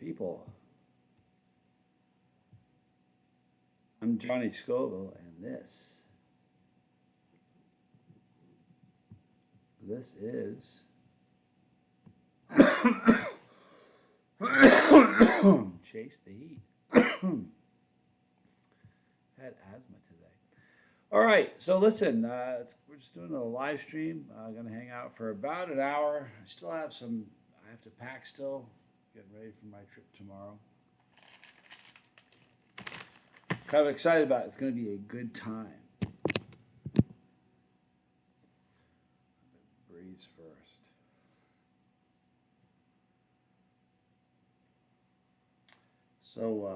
people. I'm Johnny Scoville, and this is Chase the Heat. Had asthma today. All right, so listen, we're just doing a live stream. I'm gonna hang out for about an hour. I still have some. I have to pack still. Getting ready for my trip tomorrow. Kind of excited about it. It's going to be a good time. Breeze first. So,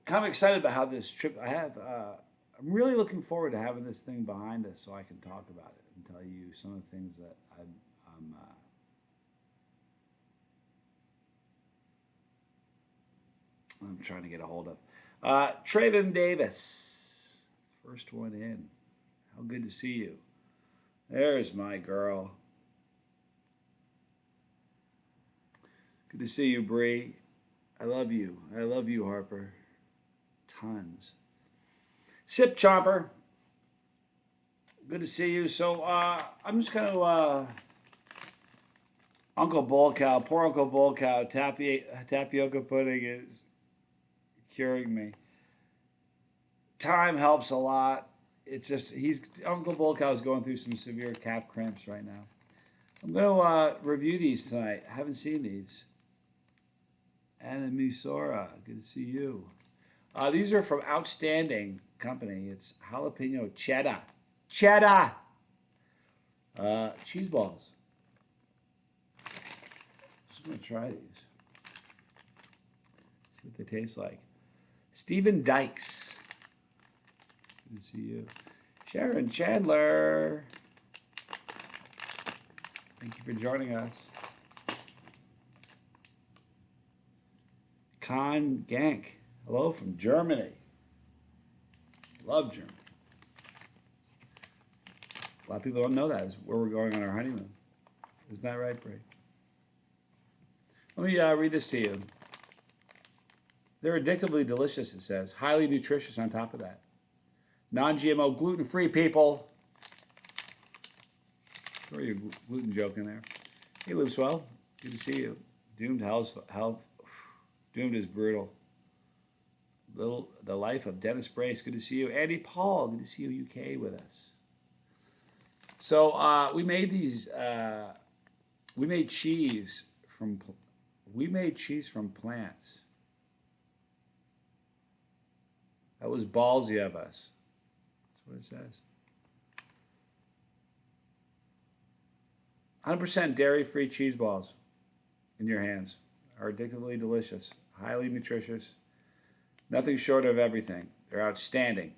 kind of excited about how this trip I have. I'm really looking forward to having this thing behind us so I can talk about it and tell you some of the things that I'm trying to get a hold of. Traven Davis, first one in. How good to see you. There's my girl. Good to see you, Bree. I love you. I love you, Harper. Tons. Sip Chopper. Good to see you. So I'm just going to Uncle Bull Cow, poor Uncle Bull Cow, tapioca pudding is curing me. Time helps a lot. It's just Uncle Bull Cow is going through some severe calf cramps right now. I'm going to review these tonight. I haven't seen these. Anna Musora, good to see you. These are from Outstanding Company. It's jalapeno cheddar. Cheddar! Cheese balls. Just going to try these. See what they taste like. Stephen Dykes. Good to see you. Sharon Chandler. Thank you for joining us. Con Gank. Hello from Germany. Love Germany. A lot of people don't know that. Is where we're going on our honeymoon. Isn't that right, Bray? Let me read this to you. They're addictively delicious, it says. Highly nutritious on top of that. Non-GMO, gluten-free, people. Throw your gluten joke in there. Hey, Lubeswell. Good to see you. Doomed health. Doomed is brutal. The life of Dennis Brace. Good to see you. Andy Paul. Good to see you, UK, with us. So we made these. We made cheese from plants. That was ballsy of us. That's what it says. 100% dairy-free cheese balls in your hands are addictively delicious, highly nutritious, nothing short of everything. They're outstanding,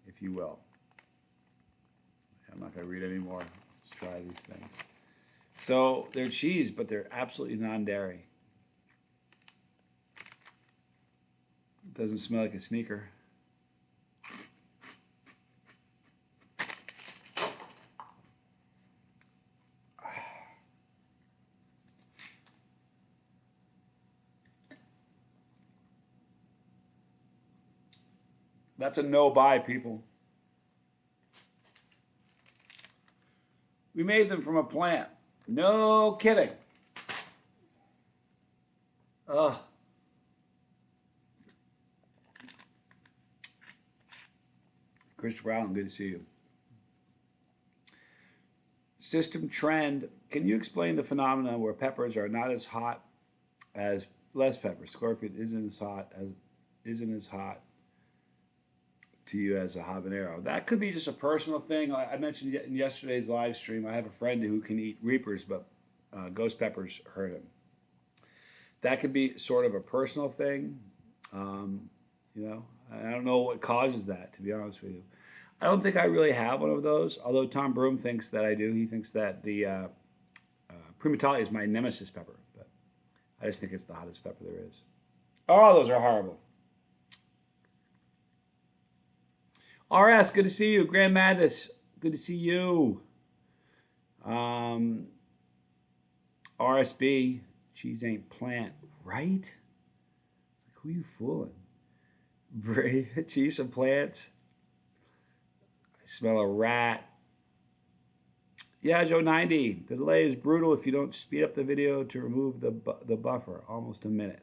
if you will. I'm not going to read any more. Let's try these things. So they're cheese, but they're absolutely non-dairy. It doesn't smell like a sneaker. That's a no-buy, people. We made them from a plant. No kidding. Ugh. Christopher Allen, good to see you. System trend. Can you explain the phenomenon where peppers are not as hot as less peppers? Scorpion isn't as hot to you as a habanero. That could be just a personal thing. I mentioned in yesterday's live stream, I have a friend who can eat reapers, but ghost peppers hurt him. That could be sort of a personal thing. You know, I don't know what causes that, to be honest with you. I don't think I really have one of those, although Tom Broom thinks that I do. He thinks that the Primatalia is my nemesis pepper, but I just think it's the hottest pepper there is. Oh, those are horrible. RS, good to see you. Grand Madness, good to see you. RSB, cheese ain't plant, right? Who you fooling? Cheese and plants. I smell a rat. Yeah, Joe 90. The delay is brutal if you don't speed up the video to remove the buffer. Almost a minute.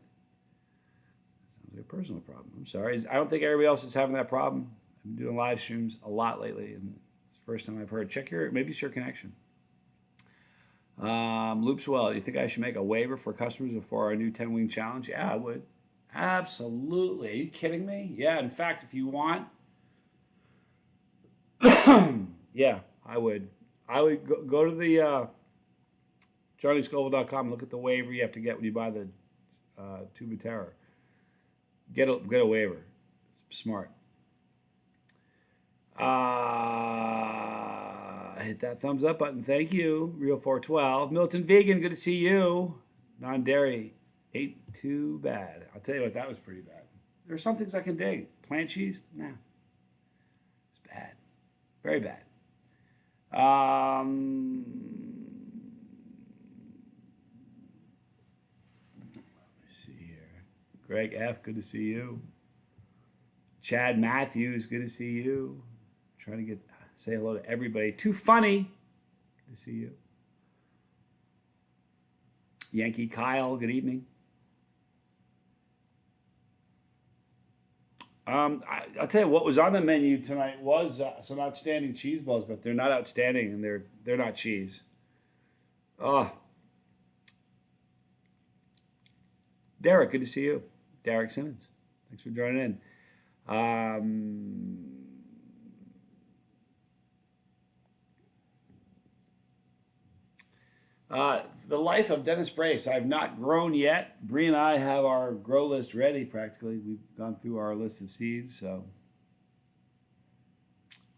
Sounds like a personal problem. I'm sorry. I don't think everybody else is having that problem. I've been doing live streams a lot lately, and it's the first time I've heard. Maybe it's your connection. Loops well. Do you think I should make a waiver for customers before our new 10-wing challenge? Yeah, I would. Absolutely. Are you kidding me? Yeah, in fact, if you want, yeah, I would. I would go to the JohnnyScoville.com and look at the waiver you have to get when you buy the Tube of Terror. Get a waiver. Smart. Hit that thumbs up button. Thank you. Real412. Milton Vegan, good to see you. Non-dairy. Ain't too bad. I'll tell you what, that was pretty bad. There are some things I can dig. Plant cheese? Nah. It's bad. Very bad. Let's see here. Greg F., good to see you. Chad Matthews, good to see you. Trying to say hello to everybody. Too funny. Good to see you. Yankee Kyle, good evening. I'll tell you what was on the menu tonight was some outstanding cheese balls, but they're not outstanding and they're not cheese. Oh, Derek, good to see you. Derek Simmons, thanks for joining in. The life of Dennis Brace. I've not grown yet. Bree and I have our grow list ready practically. We've gone through our list of seeds. So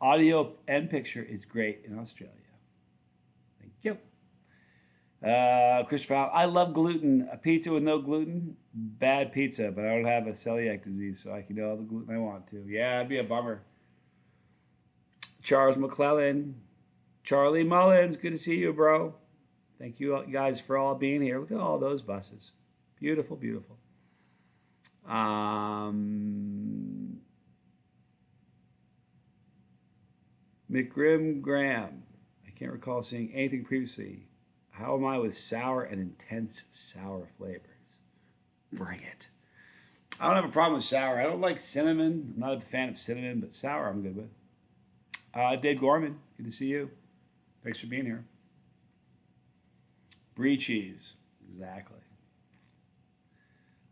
audio and picture is great in Australia. Thank you. Christopher, I love gluten. A pizza with no gluten, bad pizza, but I don't have a celiac disease, so I can eat all the gluten I want to. Yeah, it'd be a bummer. Charles McClellan. Charlie Mullins, good to see you, bro. Thank you guys for all being here. Look at all those buses. Beautiful, beautiful. McGrim Graham. I can't recall seeing anything previously. How am I with sour and intense sour flavors? Bring it. I don't have a problem with sour. I don't like cinnamon. I'm not a fan of cinnamon, but sour I'm good with. Dave Gorman, good to see you. Thanks for being here. Brie cheese, exactly.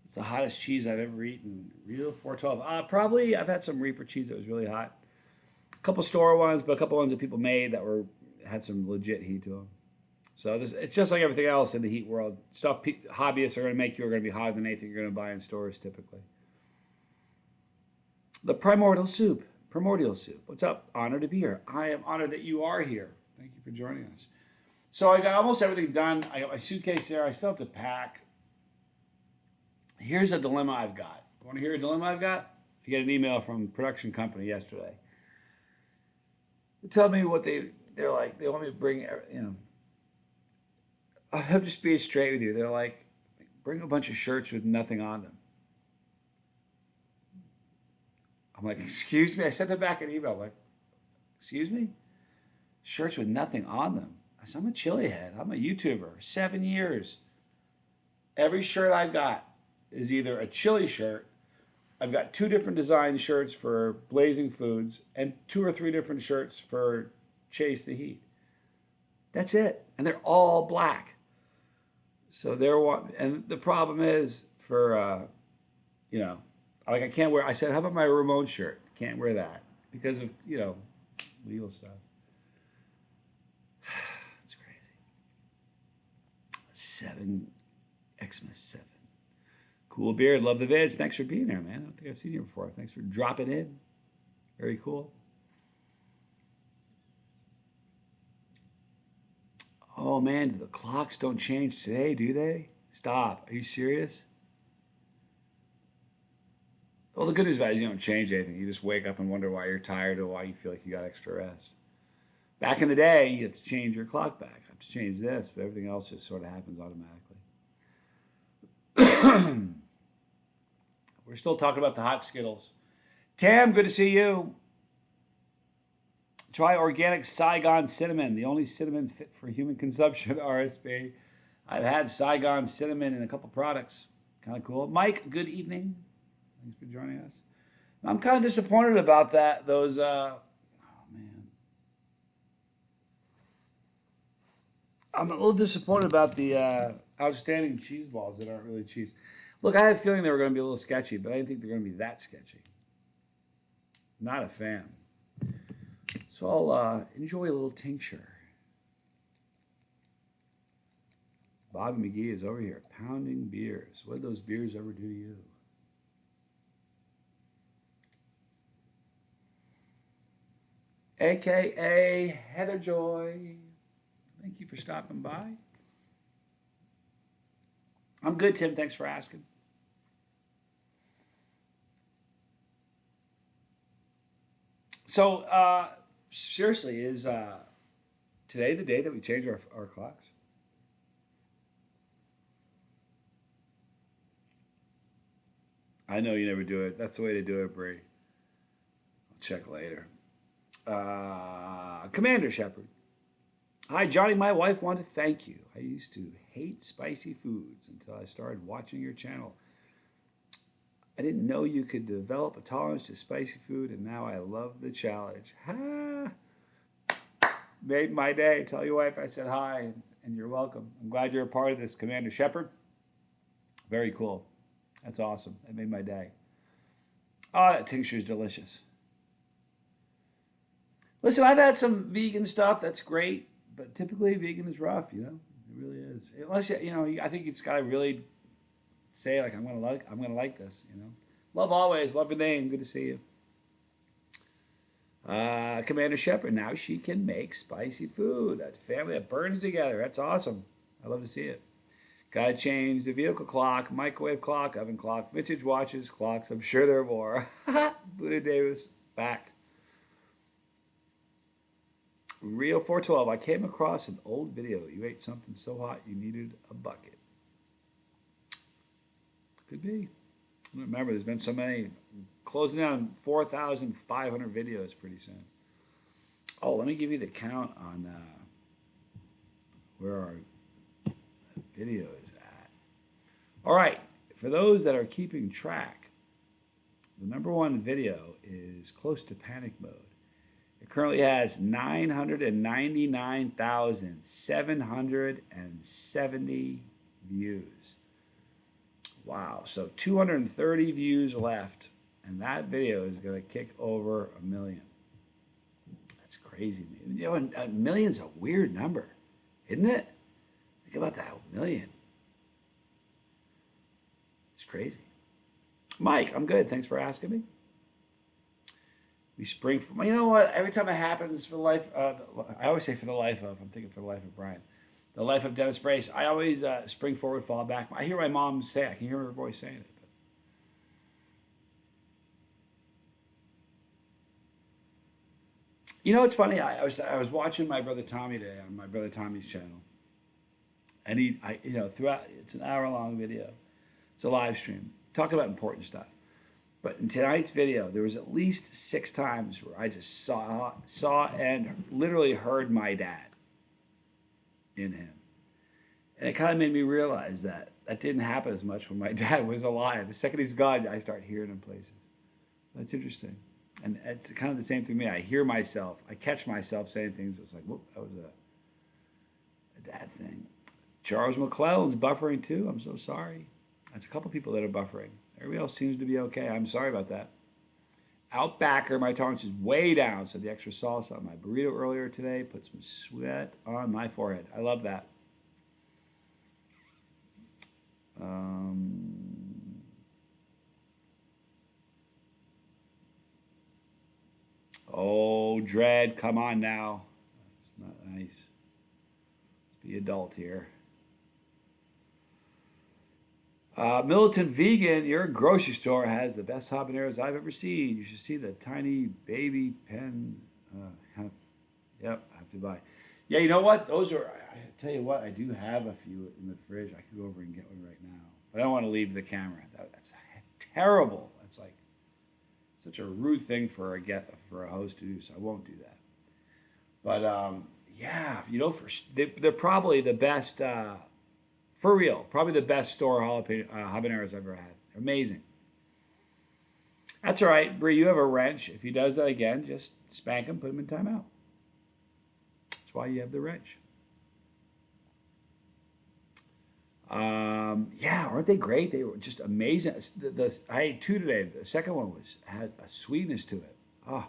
It's the hottest cheese I've ever eaten. Real 412. Probably I've had some Reaper cheese that was really hot. A couple store ones, but a couple ones that people made that had some legit heat to them. So it's just like everything else in the heat world. Stuff hobbyists are going to make you are going to be hotter than anything you're going to buy in stores typically. The Primordial Soup. Primordial Soup. What's up? Honored to be here. I am honored that you are here. Thank you for joining us. So I got almost everything done. I got my suitcase there. I still have to pack. Here's a dilemma I've got. Want to hear a dilemma I've got? I get an email from a production company yesterday. They tell me what they're like. They want me to bring, I'll just be straight with you. They're like, bring a bunch of shirts with nothing on them. I'm like, excuse me? I sent them back an email. I'm like, excuse me? Shirts with nothing on them. I said, I'm a chili head. I'm a YouTuber. 7 years. Every shirt I've got is either a chili shirt. I've got 2 different design shirts for Blazing Foods and 2 or 3 different shirts for Chase the Heat. That's it. And they're all black. So and the problem is for, like I can't wear, I said, how about my Ramon shirt? Can't wear that because of, legal stuff. It's crazy. Xmas 7. Cool beard, love the vids. Thanks for being there, man. I don't think I've seen you before. Thanks for dropping in. Very cool. Oh man, the clocks don't change today, do they? Stop. Are you serious? Well, the good news about it is you don't change anything. You just wake up and wonder why you're tired or why you feel like you got extra rest. Back in the day, you have to change your clock back. I have to change this, but everything else just sort of happens automatically. We're still talking about the hot Skittles. Tam, good to see you. Try organic Saigon cinnamon, the only cinnamon fit for human consumption, RSP. I've had Saigon cinnamon in a couple products. Kind of cool. Mike, good evening. Thanks for joining us. I'm kind of disappointed about that. Those, oh man. I'm a little disappointed about the outstanding cheese balls that aren't really cheese. Look, I had a feeling they were going to be a little sketchy, but I didn't think they were going to be that sketchy. Not a fan. So I'll enjoy a little tincture. Bobby McGee is over here pounding beers. What did those beers ever do to you? AKA Heather Joy. Thank you for stopping by. I'm good, Tim. Thanks for asking. So, seriously, is today the day that we change our clocks? I know you never do it. That's the way to do it, Bree. I'll check later. Commander Shepard. Hi, Johnny. My wife wanted to thank you. I used to hate spicy foods until I started watching your channel. I didn't know you could develop a tolerance to spicy food, and now I love the challenge. Ha! Made my day. Tell your wife I said hi, and you're welcome. I'm glad you're a part of this, Commander Shepard. Very cool. That's awesome. That made my day. Oh, that tincture is delicious. Listen, I've had some vegan stuff. That's great, but typically vegan is rough. You know, it really is. Unless you know, I think it's got to really say like I'm gonna like this. You know, love always. Love your name. Good to see you. Commander Shepard. Now she can make spicy food. That family that burns together. That's awesome. I love to see it. Gotta change the vehicle clock, microwave clock, oven clock, vintage watches, clocks. I'm sure there are more. Buddha Davis, fact. Rio 412. I came across an old video. You ate something so hot you needed a bucket. Could be. I don't remember. There's been so many. Closing down 4,500 videos pretty soon. Oh, let me give you the count on where our video is at. All right. For those that are keeping track, the #1 video is Close to Panic Mode. It currently has 999,770 views. Wow. So 230 views left. And that video is going to kick over 1 million. That's crazy. You know, a million's a weird number, isn't it? Think about that, 1 million. It's crazy. Mike, I'm good. Thanks for asking me. We spring from, you know what? Every time it happens for the life, I always say for the life of, I'm thinking for the life of Brian. The life of Dennis Brace. I always spring forward, fall back. I hear my mom say it. I can hear her voice saying it. You know, it's funny. I was watching my brother Tommy today on my brother Tommy's channel, and throughout it's an hour-long video. It's a live stream. Talk about important stuff. But in tonight's video, there was at least 6 times where I just saw and literally heard my dad in him, and it kind of made me realize that didn't happen as much when my dad was alive. The second he's gone, I start hearing him places. That's interesting. And it's kind of the same thing for me. I hear myself. I catch myself saying things. It's like, whoop, that was a dad thing. Charles McClellan's buffering too. I'm so sorry. That's a couple people that are buffering. Everybody else seems to be okay. I'm sorry about that. Outbacker, my tolerance is way down. So the extra salsa on my burrito earlier today put some sweat on my forehead. I love that. Oh, Dread, come on now. That's not nice. Let's be adult here. Militant Vegan, your grocery store has the best habaneros I've ever seen. You should see the tiny baby pen. Yep, I have to buy. Yeah, you know what? Those are, I tell you what, I do have a few in the fridge. I could go over and get one right now. But I don't want to leave the camera. That's a terrible. It's like such a rude thing for a host to do, so I won't do that. But yeah, you know, they're probably the best, for real, probably the best store habaneros I've ever had. They're amazing. That's all right, Bree. You have a wrench. If he does that again, just spank him, put him in timeout. That's why you have the wrench. Yeah, aren't they great? They were just amazing. I ate two today. The second one had a sweetness to it. Oh.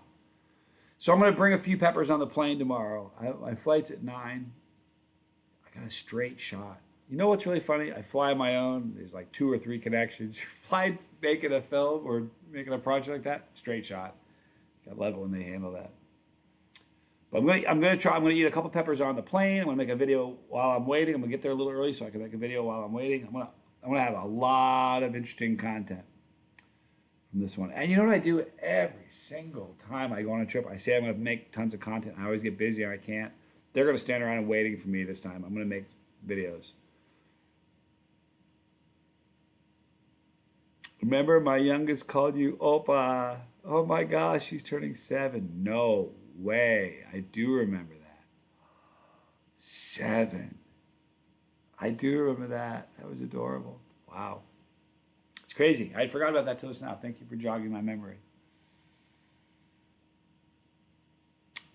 So I'm going to bring a few peppers on the plane tomorrow. My flight's at 9. I got a straight shot. You know what's really funny? I fly on my own. There's like 2 or 3 connections. You fly making a film or making a project like that, straight shot. I love it when they handle that. But I'm going to eat a couple peppers on the plane. I'm going to make a video while I'm waiting. I'm going to get there a little early so I can make a video while I'm waiting. I'm going to have a lot of interesting content from this one. And you know what I do every single time I go on a trip? I say I'm going to make tons of content. I always get busy and I can't. They're going to stand around and waiting for me this time. I'm going to make videos. Remember, my youngest called you Opa. Oh my gosh, she's turning 7. No way. I do remember that. 7. I do remember that. That was adorable. Wow. It's crazy. I forgot about that till just now. Thank you for jogging my memory.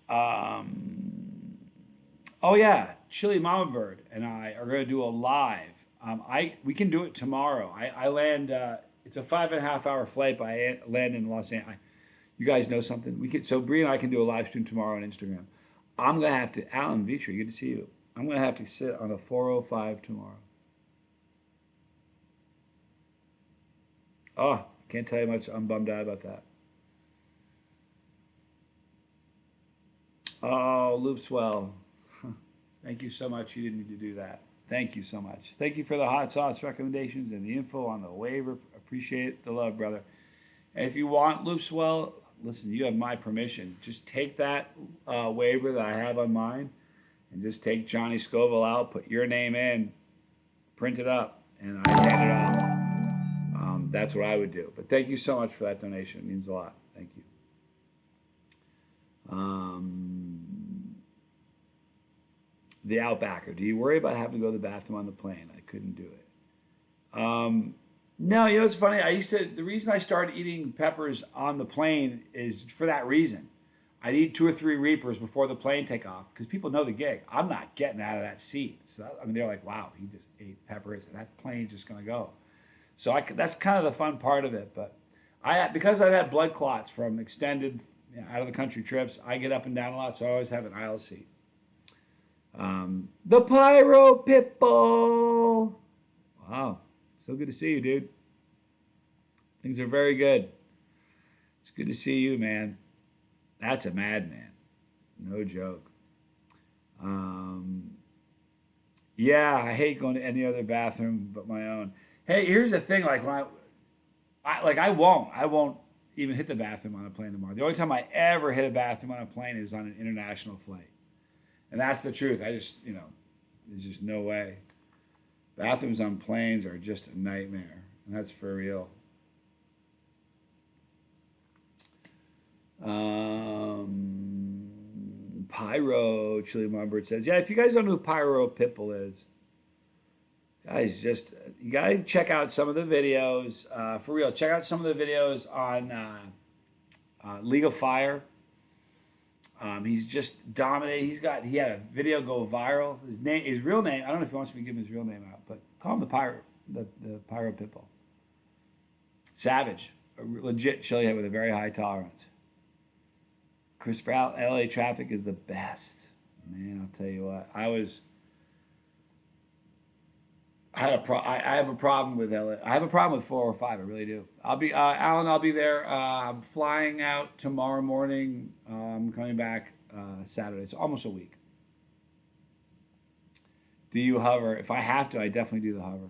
Oh yeah, Chili Mama Bird and I are going to do a live. We can do it tomorrow. I land. It's a 5.5-hour flight, but I land in Los Angeles. You guys know something? So Bree and I can do a live stream tomorrow on Instagram. I'm gonna have to. Alan Vitri, good to see you. I'm gonna have to sit on a 405 tomorrow. Oh, can't tell you much. I'm bummed out about that. Oh, Loopswell. Thank you so much. You didn't need to do that. Thank you so much. Thank you for the hot sauce recommendations and the info on the waiver. Appreciate the love, brother. And if you want Loopswell, listen, you have my permission. Just take that waiver that I have on mine and just take Johnny Scoville out, put your name in, print it up, and I hand it off. That's what I would do. But thank you so much for that donation. It means a lot. Thank you. The Outbacker. Do you worry about having to go to the bathroom on the plane? I couldn't do it. No, you know what's funny? The reason I started eating peppers on the plane is for that reason. I'd eat 2 or 3 Reapers before the plane take off because people know the gig. I'm not getting out of that seat. So they're like, wow, he just ate peppers and that plane's just going to go. So that's kind of the fun part of it. But because I've had blood clots from extended out of the country trips, I get up and down a lot, so I always have an aisle seat. The Pyro Pitbull. Wow. So good to see you, dude. Things are very good. It's good to see you, man. That's a madman. No joke. Yeah, I hate going to any other bathroom but my own. Hey, here's the thing. Like when I won't even hit the bathroom on a plane tomorrow. The only time I ever hit a bathroom on a plane is on an international flight. And that's the truth. There's just no way. Bathrooms on planes are just a nightmare. And that's for real. Pyro, Chili Mumbert says, yeah, if you guys don't know who Pyro Pitbull is, guys, you got to check out some of the videos. For real, check out some of the videos on League of Fire. He's just dominated. He had a video go viral. His real name, I don't know if he wants me to give his real name out, but call him the Pyro Pitbull. Savage, a legit chili head with a very high tolerance. Christopher LA traffic is the best. Man, I'll tell you what. I have a problem with LA. I have a problem with 405. I really do. Alan, I'll be there. I'm flying out tomorrow morning. I'm coming back Saturday. It's almost a week. Do you hover? If I have to, I definitely do the hover.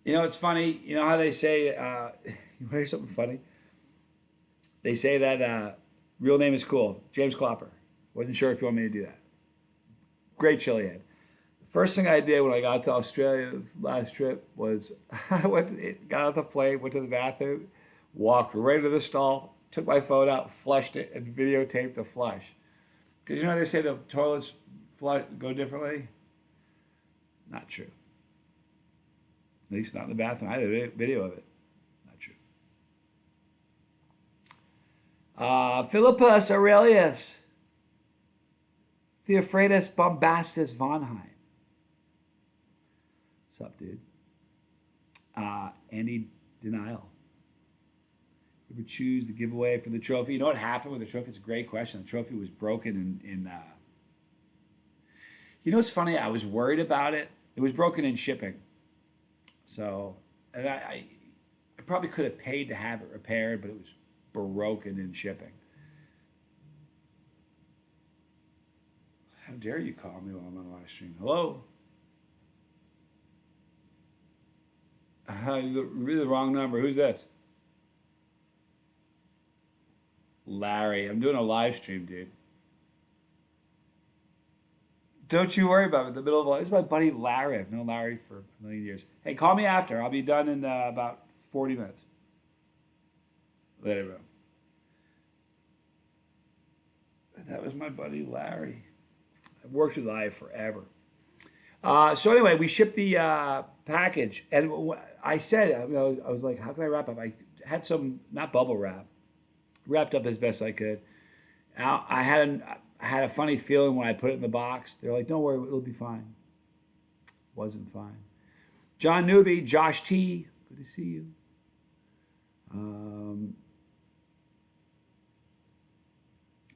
You know, it's funny. You know how they say, you want to hear something funny? They say that real name is cool. James Klopper. Wasn't sure if you want me to do that. Great chili head. First thing I did when I got to Australia last trip was got off the plane, went to the bathroom, walked right to the stall, took my phone out, flushed it, and videotaped the flush. Because you know they say the toilets go differently? Not true. At least not in the bathroom. I had a video of it. Not true. Philippus Aurelius. Theophratus Bombastus Vonheim. What's up, dude? Andy Denial. You ever choose the giveaway for the trophy? You know what happened with the trophy? It's a great question. The trophy was broken in you know what's funny? I was worried about it. It was broken in shipping. So, and I probably could have paid to have it repaired, but it was broken in shipping. How dare you call me while I'm on a live stream? Hello? You really the wrong number. Who's this? Larry. I'm doing a live stream, dude. Don't you worry about it. In the middle of all this is my buddy Larry. I've known Larry for a million years. Hey, call me after. I'll be done in about 40 minutes. Later, bro. That was my buddy Larry. I've worked with Larry forever. So anyway, we shipped the package, and I said, I was like, how can I wrap up? I had some, not bubble wrap, wrapped up as best I could. Now, I had a funny feeling when I put it in the box. They're like, don't worry, it'll be fine. Wasn't fine. John Newby, Josh T, good to see you.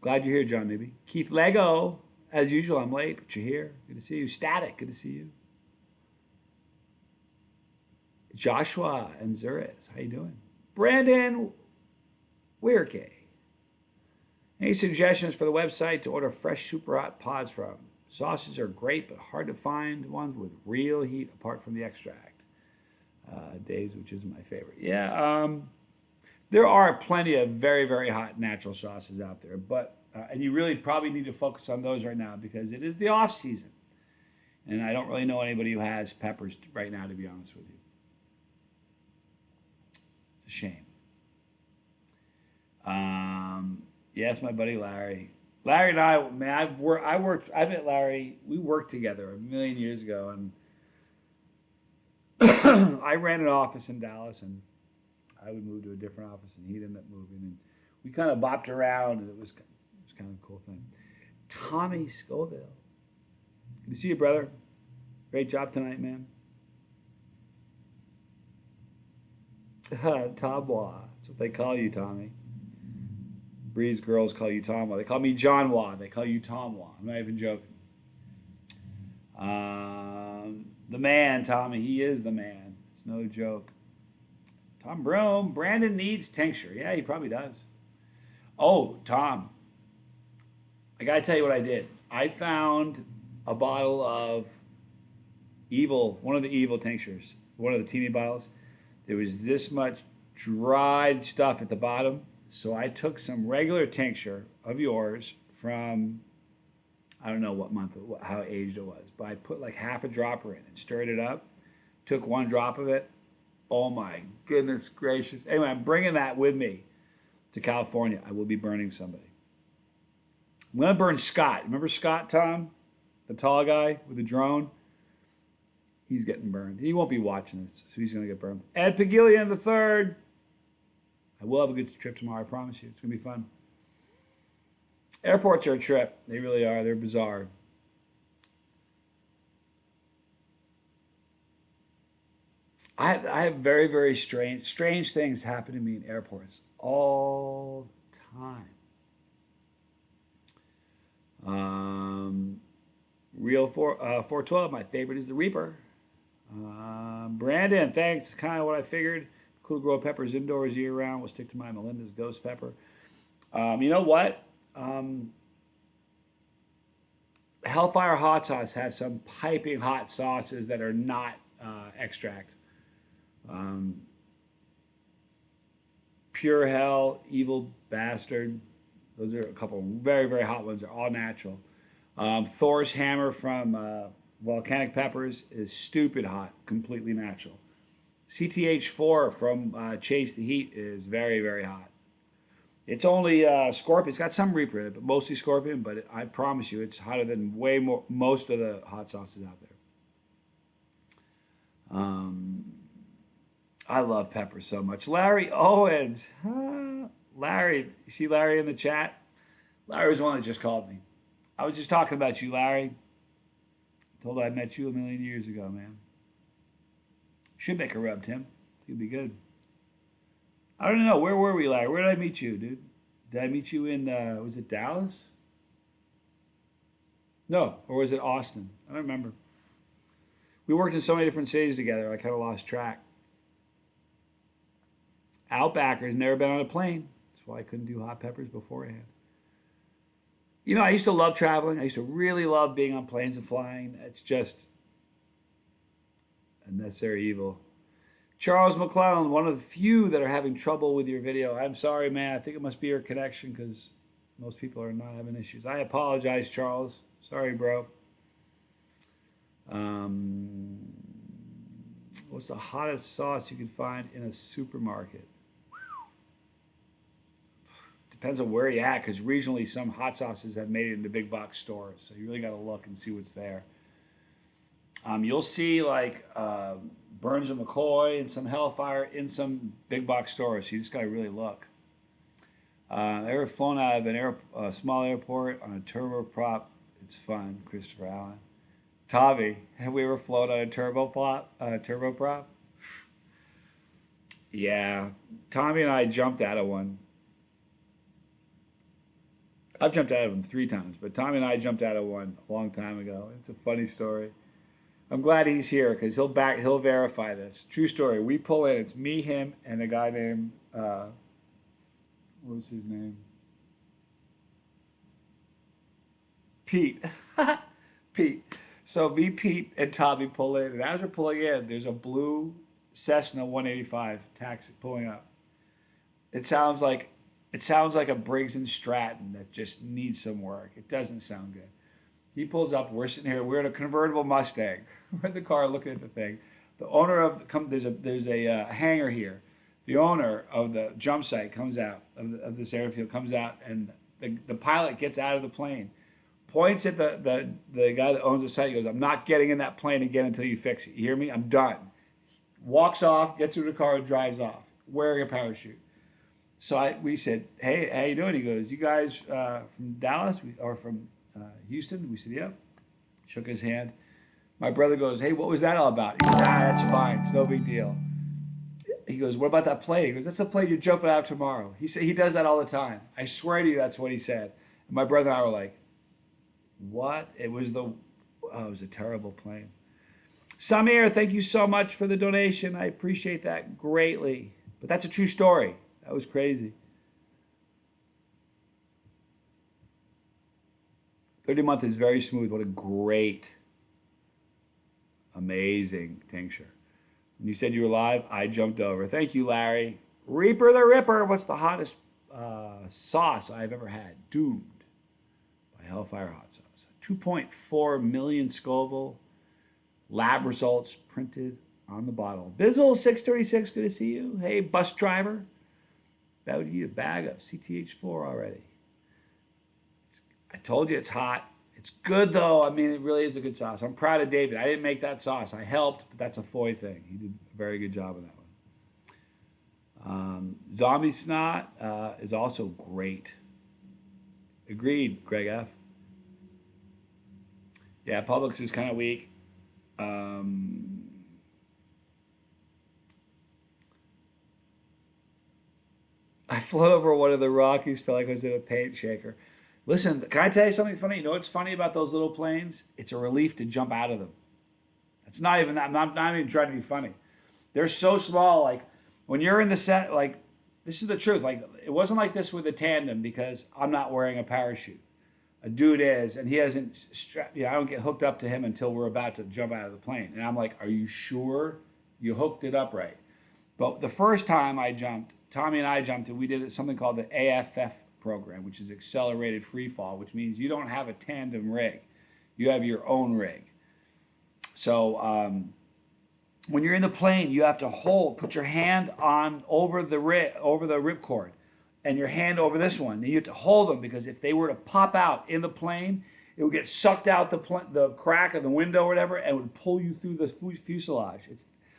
Glad you're here, John Newby. Keith Lego, as usual, I'm late, but you're here. Good to see you. Static, good to see you. Joshua and Zurez, how you doing? Brandon Weirke. Any suggestions for the website to order fresh super hot pods from? Sauces are great, but hard to find ones with real heat apart from the extract. Days, which isn't my favorite. Yeah, there are plenty of very, very hot natural sauces out there, but and you really probably need to focus on those right now because it is the off season, and I don't really know anybody who has peppers right now, to be honest with you. It's a shame. Yes, my buddy Larry. Larry and I, man, I met Larry. We worked together a million years ago, and I ran an office in Dallas, and I would move to a different office, and he'd end up moving, and we kind of bopped around, and it was kind of a cool thing. Tommy Scoville. Good to see you, brother. Great job tonight, man. Tabwa. That's what they call you, Tommy. Breeze girls call you Tomwa. They call me John Wa. They call you Tomwa. I'm not even joking. The man, Tommy. He is the man. It's no joke. Tom Broom. Brandon needs tincture. Yeah, he probably does. Oh, Tom. I got to tell you what I did. I found a bottle of one of the Evil tinctures, one of the teeny bottles. There was this much dried stuff at the bottom. So I took some regular tincture of yours from, I don't know what month, how aged it was, but I put like half a dropper in and stirred it up, took one drop of it. Oh my goodness gracious. Anyway, I'm bringing that with me to California. I will be burning somebody. I'm going to burn Scott. Remember Scott, Tom? The tall guy with the drone? He's getting burned. He won't be watching this, so he's going to get burned. Ed Pagilian III. I will have a good trip tomorrow, I promise you. It's going to be fun. Airports are a trip. They really are. They're bizarre. I have very, very strange things happen to me in airports all the time. Real 412, my favorite is the Reaper. Brandon, thanks. It's kind of what I figured. Cool grow peppers indoors year round. We'll stick to my Melinda's Ghost Pepper. You know what? Hellfire Hot Sauce has some piping hot sauces that are not extract. Pure Hell, Evil Bastard. Those are a couple of very, very hot ones. They're all natural. Thor's Hammer from volcanic peppers is stupid hot, completely natural. CTH4 from Chase the Heat is very, very hot. It's only scorpion. It's got some reaper in it, but mostly scorpion. But I promise you, it's hotter than way more most of the hot sauces out there. I love pepper so much. Larry Owens. Larry, you see Larry in the chat? Larry was the one that just called me. I was just talking about you, Larry. Told I met you a million years ago, man. Should make a rub, Tim. It'd be good. I don't know. Where were we, Larry? Where did I meet you, dude? Did I meet you in, was it Dallas? No, or was it Austin? I don't remember. We worked in so many different cities together, I kind of lost track. Outbacker's never been on a plane. That's why I couldn't do hot peppers beforehand. You know, I used to love traveling. I used to really love being on planes and flying. It's just a necessary evil. Charles McClellan, one of the few that are having trouble with your video. I'm sorry, man. I think it must be your connection because most people are not having issues. I apologize, Charles. Sorry, bro. What's the hottest sauce you can find in a supermarket? Depends on where you're at, because regionally some hot sauces have made it into big box stores. So you really got to look and see what's there. You'll see like Burns and McCoy and some Hellfire in some big box stores. So you just got to really look. Ever flown out of a small airport on a turboprop? It's fun, Christopher Allen. Tavi, have we ever flown on a turboprop? Yeah, Tommy and I jumped out of one. I've jumped out of them 3 times, but Tommy and I jumped out of one a long time ago. It's a funny story. I'm glad he's here because he'll verify this. True story. We pull in. It's me, him, and a guy named what was his name? Pete. Pete. So me, Pete, and Tommy pull in, and as we're pulling in, there's a blue Cessna 185 taxi pulling up. It sounds like a Briggs and Stratton that just needs some work. It doesn't sound good. He pulls up. We're sitting here. We're in a convertible Mustang. We're in the car looking at the thing. The owner of there's a hangar here. The owner of the jump site comes out of this airfield, comes out, and the pilot gets out of the plane, points at the guy that owns the site. He goes, "I'm not getting in that plane again until you fix it. You hear me? I'm done." Walks off, gets through the car, and drives off, wearing a parachute. So we said, "Hey, how you doing?" He goes, "You guys from Dallas or from Houston?" We said, "Yep." Shook his hand. My brother goes, "Hey, what was that all about?" He goes, "That's fine. It's no big deal." He goes, "What about that plane?" He goes, "That's the plane you're jumping out of tomorrow." He said he does that all the time. I swear to you, that's what he said. And my brother and I were like, "What?" It was a terrible plane. Samir, thank you so much for the donation. I appreciate that greatly. But that's a true story. That was crazy. 30-month is very smooth. What a great, amazing tincture. When you said you were live, I jumped over. Thank you, Larry. Reaper the Ripper. What's the hottest sauce I've ever had? Doomed by Hellfire Hot Sauce. 2.4 million Scoville. Lab results printed on the bottle. Bizzle 636, good to see you. Hey, bus driver. That would eat a bag of CTH4 already. I told you it's hot. It's good, though. I mean, it really is a good sauce. I'm proud of David. I didn't make that sauce. I helped, but that's a Foy thing. He did a very good job on that one. Zombie Snot is also great. Agreed, Greg F. Yeah, Publix is kind of weak. I float over one of the Rockies, felt like I was in a paint shaker. Listen, can I tell you something funny? You know what's funny about those little planes? It's a relief to jump out of them. It's not even that. I'm not even trying to be funny. They're so small. Like when you're in the set, like this is the truth. Like it wasn't like this with the tandem because I'm not wearing a parachute. A dude is, and he hasn't strapped. I don't get hooked up to him until we're about to jump out of the plane. And I'm like, "Are you sure you hooked it up right?" But the first time I jumped, Tommy and I jumped, and we did something called the AFF program, which is accelerated free fall, which means you don't have a tandem rig. You have your own rig. So when you're in the plane, you have to put your hand on over the ripcord, and your hand over this one. And you have to hold them because if they were to pop out in the plane, it would get sucked out the crack of the window or whatever, and would pull you through the fuselage.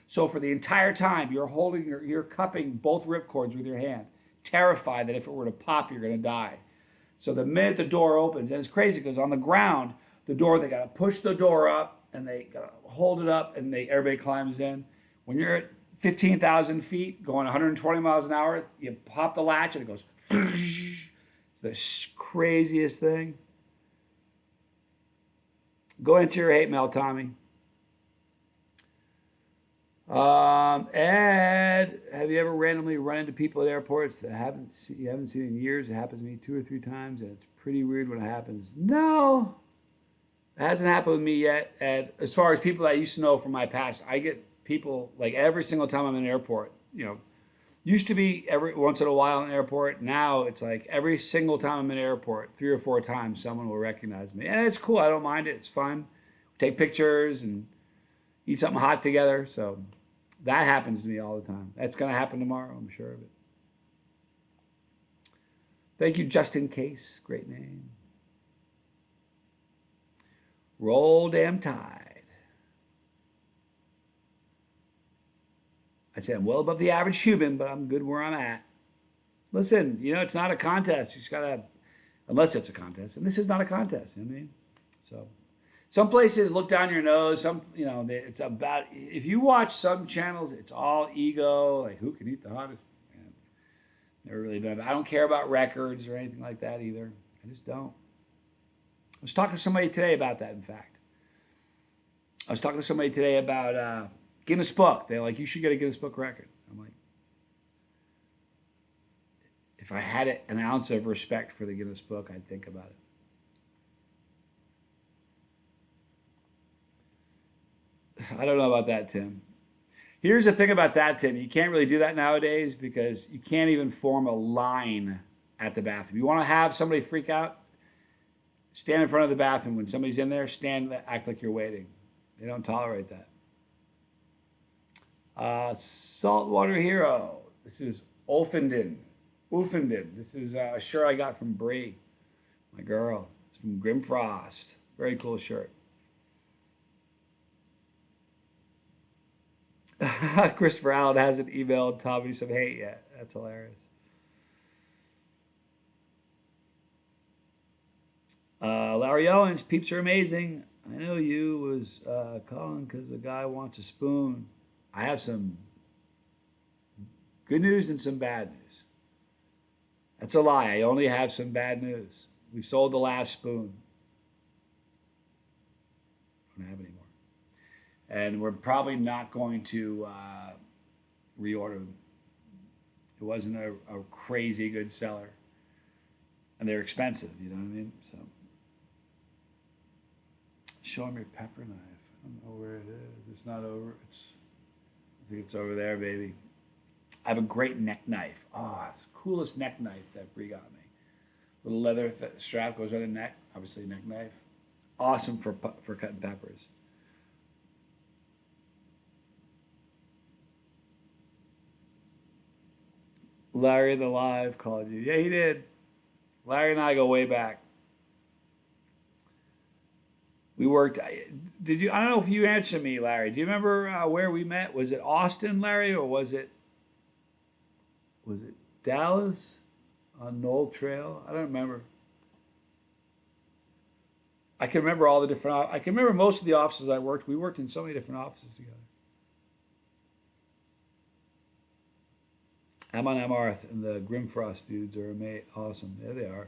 So for the entire time, you're cupping both ripcords with your hand, terrified that if it were to pop, you're going to die. So the minute the door opens, and it's crazy because on the ground, they got to push the door up and they got to hold it up and everybody climbs in. When you're at 15,000 feet going 120 miles an hour, you pop the latch and it goes, it's the craziest thing. Go into your hate mail, Tommy. Ed, have you ever randomly run into people at airports that you haven't seen in years? It happens to me 2 or 3 times, and it's pretty weird when it happens. No, it hasn't happened with me yet. Ed, as far as people I used to know from my past, I get people like every single time I'm in an airport. You know, used to be every once in a while in an airport. Now it's like every single time I'm in an airport, 3 or 4 times, someone will recognize me, and it's cool. I don't mind it. It's fun. Take pictures and eat something hot together. So. That happens to me all the time. That's going to happen tomorrow, I'm sure of it. Thank you, Just In Case. Great name. Roll Damn Tide. I'd say I'm well above the average human, but I'm good where I'm at. Listen, you know, it's not a contest. You just got to, unless it's a contest. And this is not a contest, you know what I mean? So. Some places look down your nose. Some, you know, it's about, if you watch some channels, it's all ego, like who can eat the hottest. And never really done it. I don't care about records or anything like that either. I just don't. I was talking to somebody today about that, in fact. I was talking to somebody today about Guinness Book. They're like, you should get a Guinness Book record. I'm like, if I had an ounce of respect for the Guinness Book, I'd think about it. I don't know about that, Tim. Here's the thing about that, Tim. You can't really do that nowadays because you can't even form a line at the bathroom. You want to have somebody freak out? Stand in front of the bathroom. When somebody's in there, act like you're waiting. They don't tolerate that. Saltwater Hero. This is Ulfenden. This is a shirt I got from Bree, my girl. It's from Grimfrost. Very cool shirt. Christopher Allen hasn't emailed Tommy some hate yet. That's hilarious. Larry Owens, peeps are amazing. I know you was calling because the guy wants a spoon. I have some good news and some bad news. That's a lie. I only have some bad news. We've sold the last spoon. I don't have any more. And we're probably not going to reorder them. It wasn't a crazy good seller. And they're expensive, you know what I mean? So, show them your pepper knife. I don't know where it is. It's not over. I think it's over there, baby. I have a great neck knife. Oh, it's the coolest neck knife that Brie got me. Little leather strap goes on the neck. Obviously, neck knife. Awesome for cutting peppers. Larry the Live called you. Yeah, he did. Larry and I go way back. We worked. I don't know if you answered me, Larry. Do you remember where we met? Was it Austin, Larry, or was it Dallas on Knoll Trail? I don't remember. I can remember all the different. I can remember most of the offices I worked. We worked in so many different offices together. Amon Amarth and the Grimfrost dudes are awesome. There they are.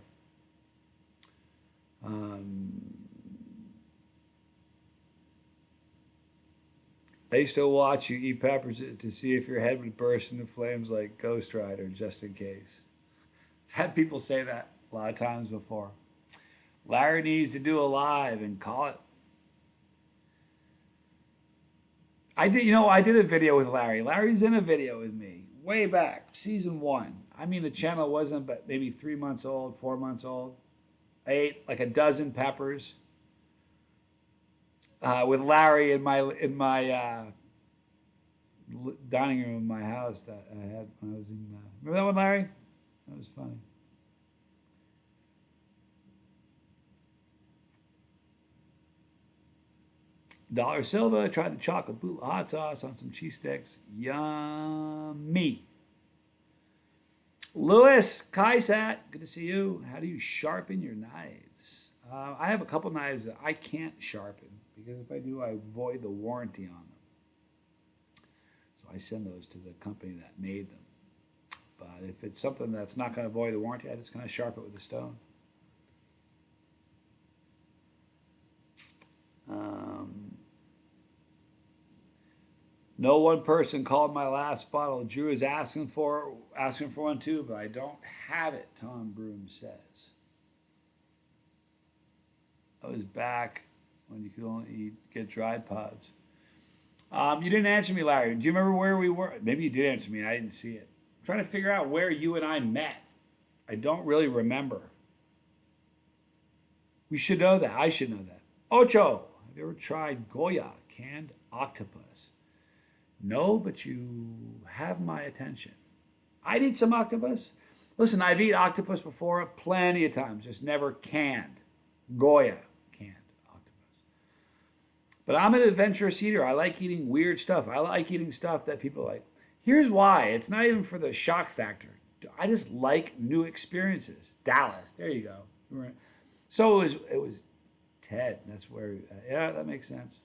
I used to watch you eat peppers to see if your head would burst into flames like Ghost Rider, just in case. I've had people say that a lot of times before. Larry needs to do a live and call it. I did a video with Larry. Larry's in a video with me way back, season 1. I mean, the channel wasn't but maybe 3 months old, 4 months old. I ate like a dozen peppers. with Larry in my dining room in my house that I had when I was in. Remember that one, Larry? That was funny. Dollar Silva tried the chocolate boot hot sauce on some cheese sticks. Yummy. Louis Kaisat, good to see you. How do you sharpen your knives? I have a couple knives that I can't sharpen because if I do, I void the warranty on them. So I send those to the company that made them. But if it's something that's not going to void the warranty, I just kind of sharpen it with a stone. No one person called my last bottle. Drew is asking for one too, but I don't have it, Tom Broom says. I was back when you could only get dried pods. You didn't answer me, Larry. Do you remember where we were? Maybe you did answer me and I didn't see it. I'm trying to figure out where you and I met. I don't really remember. We should know that. I should know that. Ocho, have you ever tried Goya, canned octopus? No, but you have my attention. I'd eat some octopus. Listen, I've eaten octopus before plenty of times, just never canned. Goya, canned octopus. But I'm an adventurous eater. I like eating weird stuff. I like eating stuff that people like. Here's why. It's not even for the shock factor. I just like new experiences. Dallas, there you go. So it was Ted. That's where, yeah, that makes sense.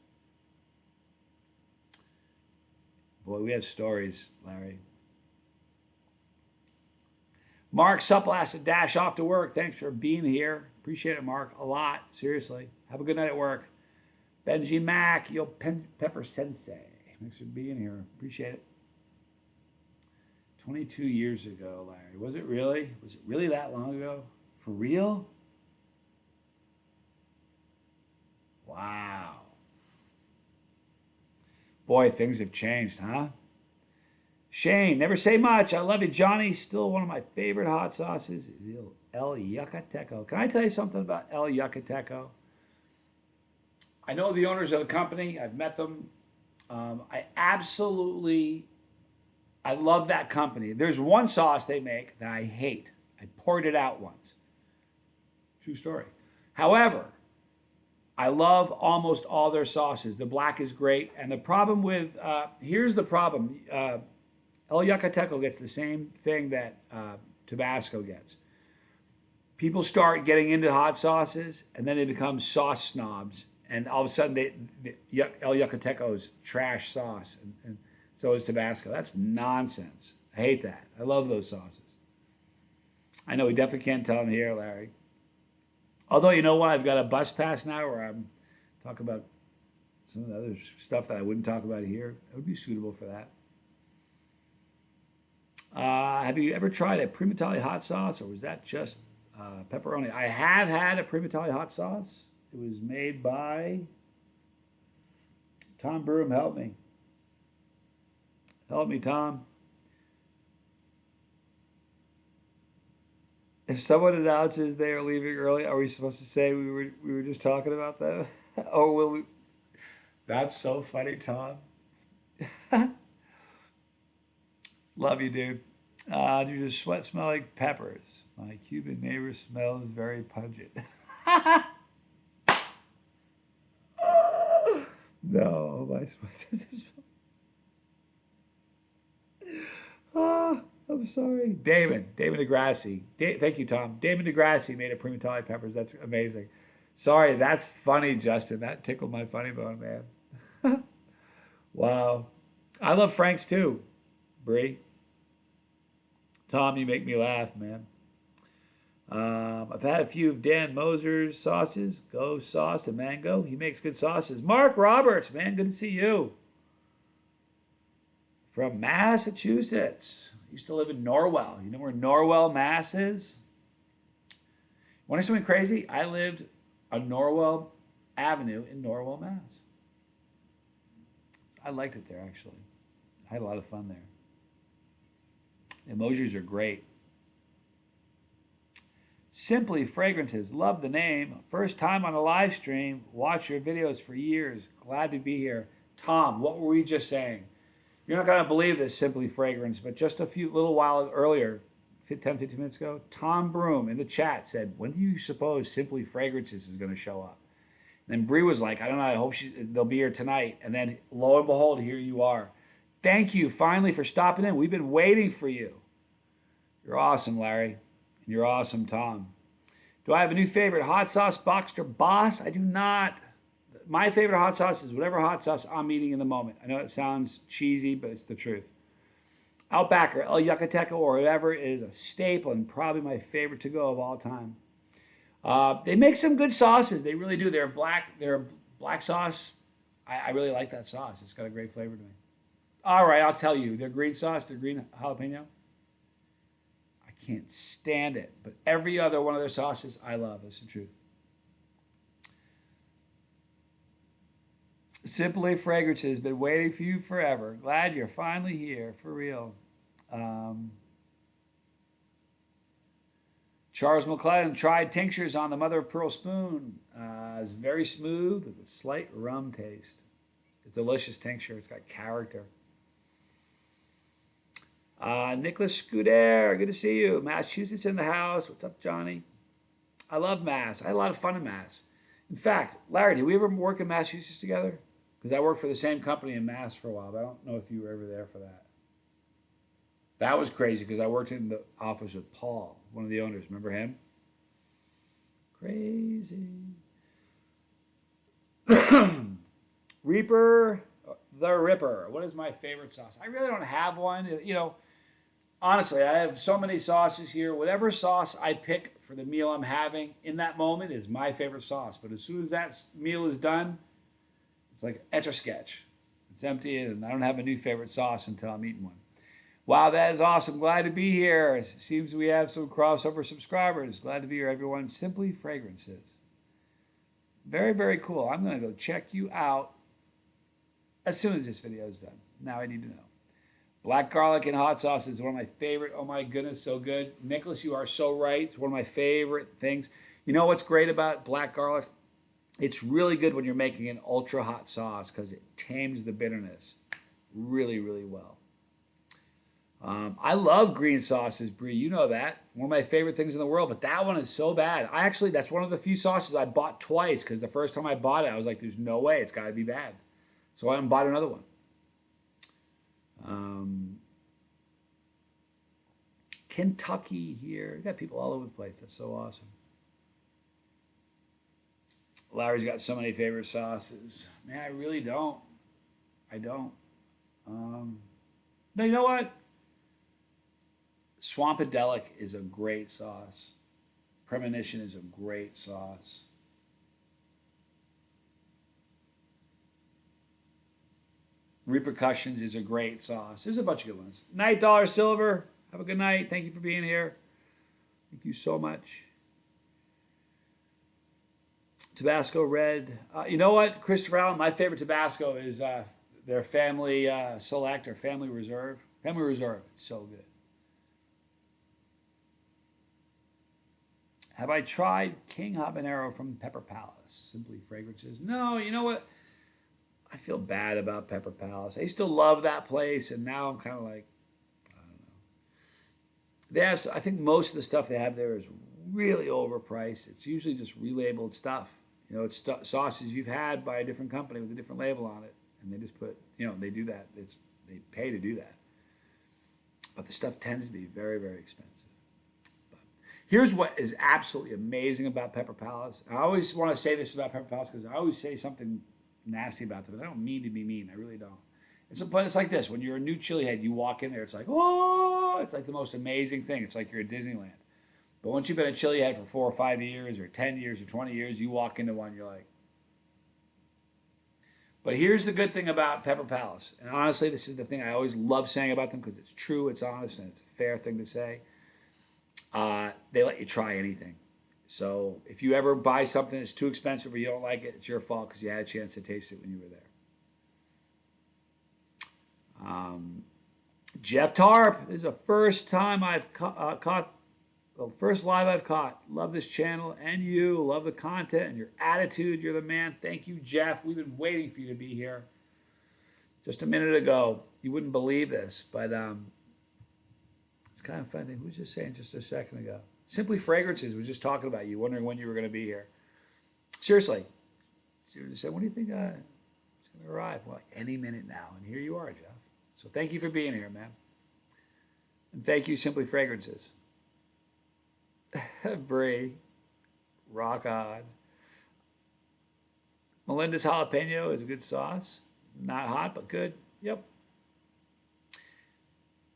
Boy, we have stories, Larry. Mark Supple has to dash off to work. Thanks for being here. Appreciate it, Mark, a lot. Seriously. Have a good night at work. Benji Mack, Yo Pepper Sensei. Thanks for being here. Appreciate it. 22 years ago, Larry. Was it really? Was it really that long ago? For real? Wow. Boy, things have changed, huh? Shane, never say much. I love you, Johnny. Still one of my favorite hot sauces is El Yucateco. Can I tell you something about El Yucateco? I know the owners of the company. I've met them. I love that company. There's one sauce they make that I hate. I poured it out once. True story. However, I love almost all their sauces. The black is great. And the problem with, here's the problem. El Yucateco gets the same thing that Tabasco gets. People start getting into hot sauces, and then they become sauce snobs. And all of a sudden, El Yucateco is trash sauce, and so is Tabasco. That's nonsense. I hate that. I love those sauces. I know we definitely can't tell them here, Larry. Although, you know what? I've got a bus pass now where I'm talking about some of the other stuff that I wouldn't talk about here. It would be suitable for that. Have you ever tried a Primatali hot sauce, or was that just pepperoni? I have had a Primatali hot sauce. It was made by Tom Broom. Help me. Help me, Tom. If someone announces they are leaving early, are we supposed to say we were just talking about that? Or will we? That's so funny, Tom. Love you, dude. Do your sweat smell like peppers? My Cuban neighbor smells very pungent. No, my sweat doesn't smell. I'm sorry. David DeGrassi. Thank you, Tom. David DeGrassi made a Primatali peppers. That's amazing. Sorry, that's funny, Justin. That tickled my funny bone, man. Wow. I love Frank's too, Bree. Tom, you make me laugh, man. I've had a few of Dan Moser's sauces. Go sauce and mango. He makes good sauces. Mark Roberts, man, good to see you. From Massachusetts. Used to live in Norwell. You know where Norwell, Mass is? Want to hear something crazy? I lived on Norwell Avenue in Norwell, Mass. I liked it there, actually. I had a lot of fun there. The Mosers are great. Simply Fragrances. Love the name. First time on a live stream. Watch your videos for years. Glad to be here. Tom, what were we just saying? You're not going to believe this, Simply Fragrance, but just a little while earlier, 10, 15 minutes ago, Tom Broom in the chat said, when do you suppose Simply Fragrances is going to show up? And then Bree was like, I don't know, I hope they'll be here tonight. And then lo and behold, here you are. Thank you finally for stopping in. We've been waiting for you. You're awesome, Larry. You're awesome, Tom. Do I have a new favorite hot sauce, Boxster Boss? I do not. My favorite hot sauce is whatever hot sauce I'm eating in the moment. I know it sounds cheesy, but it's the truth. Outbacker, El Yucateco, or whatever is a staple and probably my favorite to go of all time. They make some good sauces. They really do. Their black sauce, I really like that sauce. It's got a great flavor to me. All right, I'll tell you. Their green sauce, their green jalapeno, I can't stand it. But every other one of their sauces, I love. That's the truth. Simply Fragrances, been waiting for you forever. Glad you're finally here, for real. Charles McClellan tried tinctures on the mother of pearl spoon. It's very smooth with a slight rum taste. A delicious tincture. It's got character. Nicholas Scuder, good to see you. Massachusetts in the house. What's up, Johnny? I love Mass. I had a lot of fun in Mass. In fact, Larry, did we ever work in Massachusetts together? Because I worked for the same company in Mass for a while, but I don't know if you were ever there for that. That was crazy because I worked in the office with Paul, one of the owners. Remember him? Crazy. Reaper, the Ripper. What is my favorite sauce? I really don't have one. You know, honestly, I have so many sauces here. Whatever sauce I pick for the meal I'm having in that moment is my favorite sauce. But as soon as that meal is done, it's like Etch-a-Sketch. It's empty, and I don't have a new favorite sauce until I'm eating one. Wow, that is awesome. Glad to be here. It seems we have some crossover subscribers. Glad to be here, everyone. Simply Fragrances. Very, very cool. I'm going to go check you out as soon as this video is done. Now I need to know. Black garlic and hot sauce is one of my favorite. Oh my goodness, so good. Nicholas, you are so right. It's one of my favorite things. You know what's great about black garlic? It's really good when you're making an ultra hot sauce because it tames the bitterness really, really well. I love green sauces, Brie. You know that. One of my favorite things in the world, but that one is so bad. That's one of the few sauces I bought twice because the first time I bought it, I was like, there's no way. It's got to be bad. So I went and bought another one. Kentucky here. You got people all over the place. That's so awesome. Larry's got so many favorite sauces. Man, I really don't. I don't. No, you know what? Swampadelic is a great sauce. Premonition is a great sauce. Repercussions is a great sauce. There's a bunch of good ones. Night Dollar Silver. Have a good night. Thank you for being here. Thank you so much. Tabasco Red. You know what, Christopher Allen? My favorite Tabasco is their Family Select or Family Reserve. Family Reserve. It's so good. Have I tried King Habanero from Pepper Palace? Simply Fragrances. No, you know what? I feel bad about Pepper Palace. I used to love that place, and now I'm kind of like, I don't know. They have, I think most of the stuff they have there is really overpriced. It's usually just relabeled stuff. You know, it's sauces you've had by a different company with a different label on it, and they just put, you know, they do that. They pay to do that. But the stuff tends to be very, very expensive. But here's what is absolutely amazing about Pepper Palace. I always want to say this about Pepper Palace because I always say something nasty about them, but I don't mean to be mean. I really don't. It's like this. When you're a new chili head, you walk in there, it's like, oh, it's like the most amazing thing. It's like you're at Disneyland. But once you've been a chili head for 4 or 5 years or 10 years or 20 years, you walk into one, you're like. But here's the good thing about Pepper Palace. And honestly, this is the thing I always love saying about them because it's true, it's honest, and it's a fair thing to say. They let you try anything. So if you ever buy something that's too expensive or you don't like it, it's your fault because you had a chance to taste it when you were there. Jeff Tarp, this is the first time I've caught The first live I've caught. Love this channel and you. Love the content and your attitude. You're the man. Thank you, Jeff. We've been waiting for you to be here. Just a minute ago, you wouldn't believe this, but it's kind of funny. Who was just saying just a second ago? Simply Fragrances was just talking about you, wondering when you were going to be here. Seriously. Seriously said, when do you think it's going to arrive? Well, any minute now. And here you are, Jeff. So thank you for being here, man. And thank you, Simply Fragrances. Brie. Rock on. Melinda's jalapeno is a good sauce. Not hot, but good. Yep.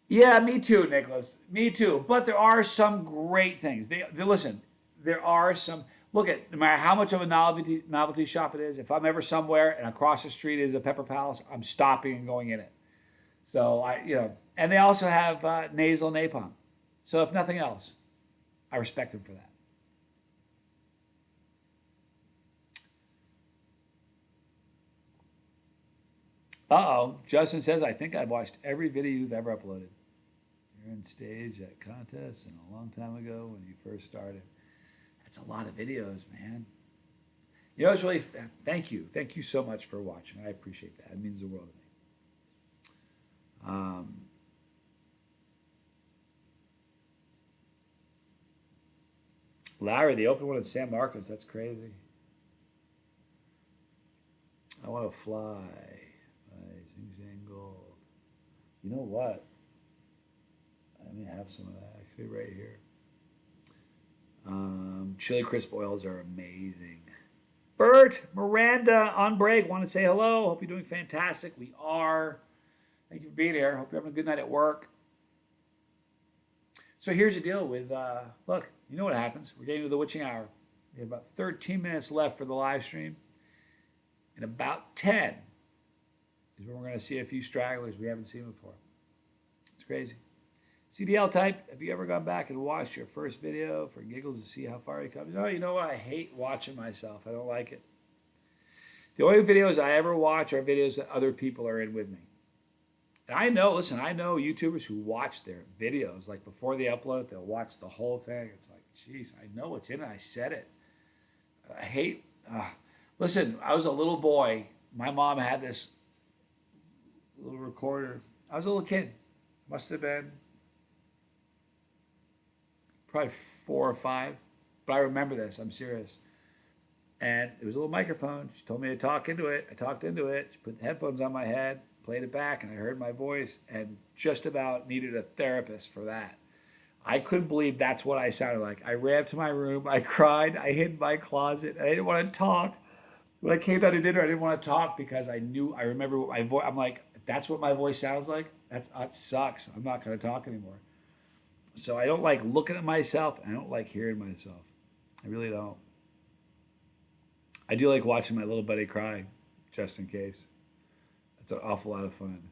Yeah, me too, Nicholas. Me too. But there are some great things. Listen, there are some. Look at, no matter how much of a novelty shop it is, if I'm ever somewhere and across the street is a Pepper Palace, I'm stopping and going in it. So and they also have nasal napalm. So if nothing else, I respect them for that. Uh-oh, Justin says, I think I've watched every video you've ever uploaded. You're on stage at contests and a long time ago when you first started. That's a lot of videos, man. You know, it's really, thank you. Thank you so much for watching. I appreciate that. It means the world to me. Larry, the open one at San Marcos, that's crazy. I want to fly. Xing Gold. You know what? I may have some of that actually right here. Chili crisp oils are amazing. Bert, Miranda on break. Want to say hello. Hope you're doing fantastic. We are. Thank you for being here. Hope you're having a good night at work. So here's the deal with, look, you know what happens. We're getting to the witching hour. We have about 13 minutes left for the live stream. In about 10 is when we're going to see a few stragglers we haven't seen before. It's crazy. CDL type, have you ever gone back and watched your first video for giggles to see how far you come? No, you know what? I hate watching myself. I don't like it. The only videos I ever watch are videos that other people are in with me. And I know, listen, I know YouTubers who watch their videos, like before they upload it, they'll watch the whole thing. It's like, geez, I know what's in it. I said it. I hate, listen, I was a little boy. My mom had this little recorder. I was a little kid. Must have been probably 4 or 5. But I remember this. I'm serious. And it was a little microphone. She told me to talk into it. I talked into it. She put the headphones on my head, played it back, and I heard my voice and just about needed a therapist for that. I couldn't believe that's what I sounded like. I ran to my room. I cried. I hid in my closet. I didn't want to talk. When I came down to dinner, I didn't want to talk because I remember what my voice, I'm like, if that's what my voice sounds like, that sucks. I'm not going to talk anymore. So I don't like looking at myself. I don't like hearing myself. I really don't. I do like watching my little buddy cry, just in case. It's an awful lot of fun.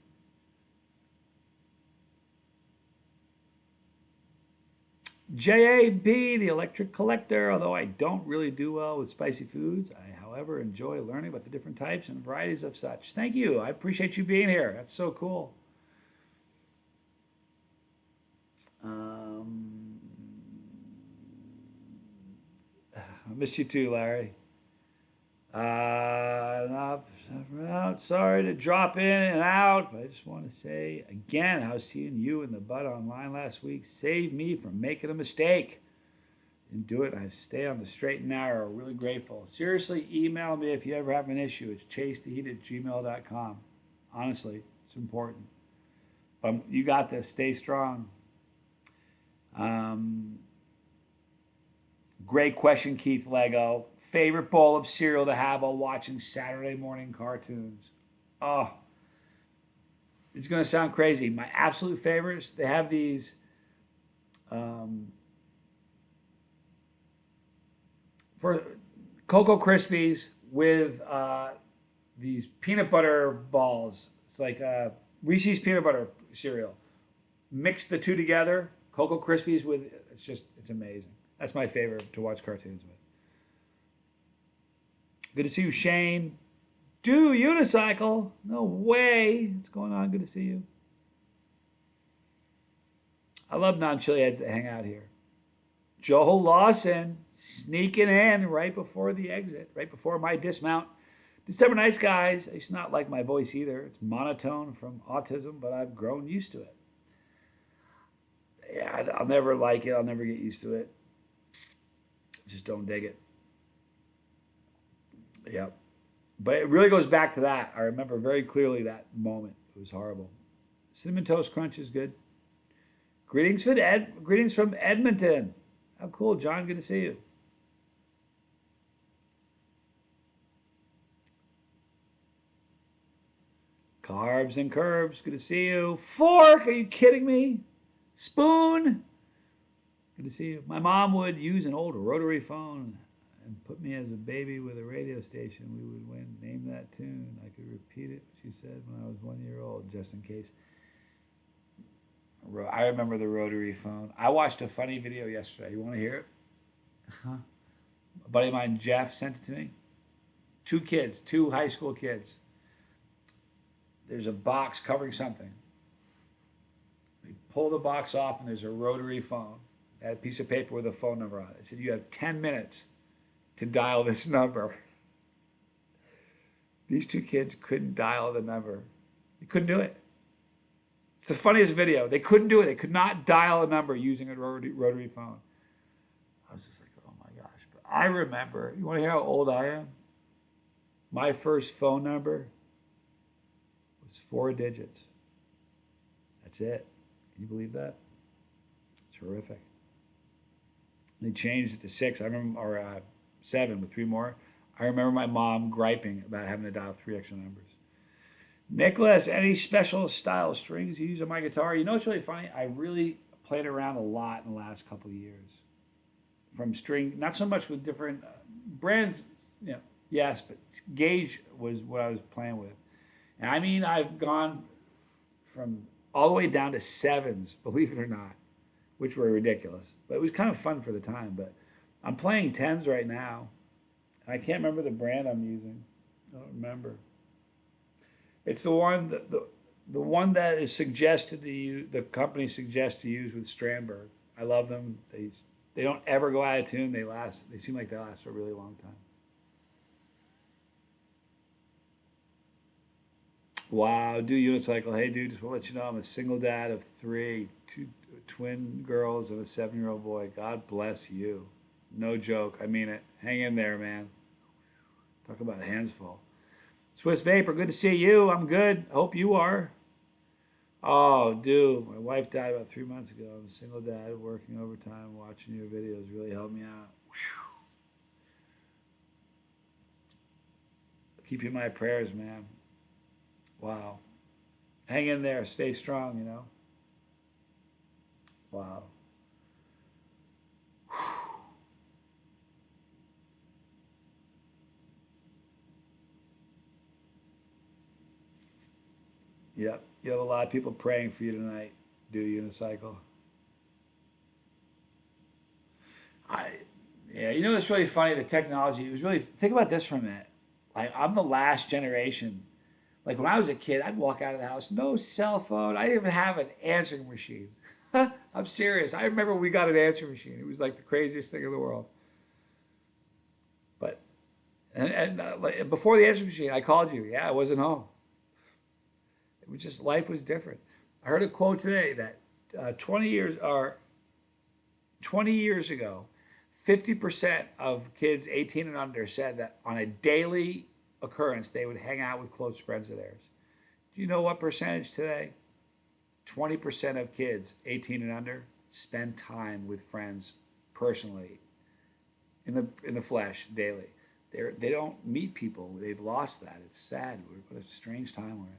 JAB, the electric collector. Although I don't really do well with spicy foods, I, however, enjoy learning about the different types and varieties of such. Thank you. I appreciate you being here. That's so cool. I miss you too, Larry. Sorry to drop in and out, but I just want to say again, I was seeing you and the bud online last week. Saved me from making a mistake. Didn't do it. I stay on the straight and narrow. Really grateful. Seriously, email me if you ever have an issue. It's chasetheheat@gmail.com. Honestly, it's important. But you got this. Stay strong. Great question, Keith Lego. Favorite bowl of cereal to have while watching Saturday morning cartoons? Oh, it's going to sound crazy. My absolute favorites, they have these for Cocoa Krispies with these peanut butter balls. It's like Reese's peanut butter cereal. Mix the two together, Cocoa Krispies with, it's amazing. That's my favorite to watch cartoons with. Good to see you, Shane. Do unicycle? No way. What's going on? Good to see you. I love non-chili heads that hang out here. Joel Lawson sneaking in right before the exit, right before my dismount. December nights, guys. It's not like my voice either. It's monotone from autism, but I've grown used to it. Yeah, I'll never like it. I'll never get used to it. Just don't dig it. Yep. But it really goes back to that. I remember very clearly that moment. It was horrible. Cinnamon Toast Crunch is good. Greetings from Edmonton. How cool, John. Good to see you. Carbs and Curbs. Good to see you. Fork. Are you kidding me? Spoon. Good to see you. My mom would use an old rotary phone and put me as a baby with a radio station. We would win. Name that tune. I could repeat it, she said, when I was 1 year old, just in case. I remember the rotary phone. I watched a funny video yesterday. You want to hear it? Huh? A buddy of mine, Jeff, sent it to me. Two kids, two high school kids. There's a box covering something. They pull the box off and there's a rotary phone. It had a piece of paper with a phone number on it. It said, you have 10 minutes to dial this number. These two kids couldn't dial the number. They couldn't do it. It's the funniest video. They couldn't do it. They could not dial a number using a rotary phone. I was just like, oh my gosh. But I remember, you want to hear how old I am? My first phone number was 4 digits. That's it. Can you believe that? It's horrific. They changed it to 6. I remember, or 7 with 3 more. I remember my mom griping about having to dial 3 extra numbers. Nicholas, any special style strings you use on my guitar? You know what's really funny? I really played around a lot in the last couple of years. From string, not so much with different brands, you know, yes, but gauge was what I was playing with. And I mean, I've gone from all the way down to 7s, believe it or not, which were ridiculous. But it was kind of fun for the time. But I'm playing 10s right now. And I can't remember the brand I'm using. I don't remember. It's the one that the one that is suggested to you, the company suggests to use with Strandberg. I love them. They don't ever go out of tune. They last. They seem like they last for a really long time. Wow, do unicycle. Hey, dude, just want to let you know I'm a single dad of 3, 2 twin girls and a 7-year-old boy. God bless you. No joke. I mean it. Hang in there, man. Talk about hands full. Swiss Vapor, good to see you. I'm good. I hope you are. Oh, dude, my wife died about 3 months ago. I'm a single dad working overtime, watching your videos really helped me out. Whew. Keep you in my prayers, man. Wow. Hang in there. Stay strong, you know. Wow. Yep. You have a lot of people praying for you tonight. Do unicycle. Yeah, you know what's really funny? The technology. It was really, think about this for a minute. Like, I'm the last generation. Like, when I was a kid, I'd walk out of the house, no cell phone. I didn't even have an answering machine. I'm serious. I remember we got an answering machine. It was like the craziest thing in the world. But, like, before the answering machine, I called you. Yeah, I wasn't home. It was just, life was different. I heard a quote today that 20 years ago, 50% of kids 18 and under said that on a daily occurrence, they would hang out with close friends of theirs. Do you know what percentage today? 20% of kids 18 and under spend time with friends personally, in the flesh, daily. They don't meet people. They've lost that. It's sad. What a strange time we're in.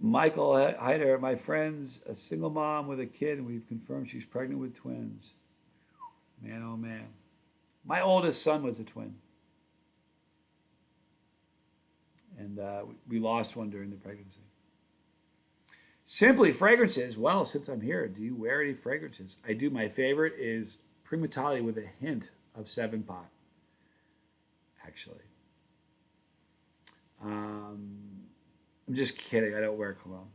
Michael Heider, my friend's a single mom with a kid, and we've confirmed she's pregnant with twins. Man, oh man. My oldest son was a twin. And we lost one during the pregnancy. Simply fragrances. Well, since I'm here, do you wear any fragrances? I do. My favorite is Primatali with a hint of 7-Pot, actually. I'm just kidding. I don't wear cologne.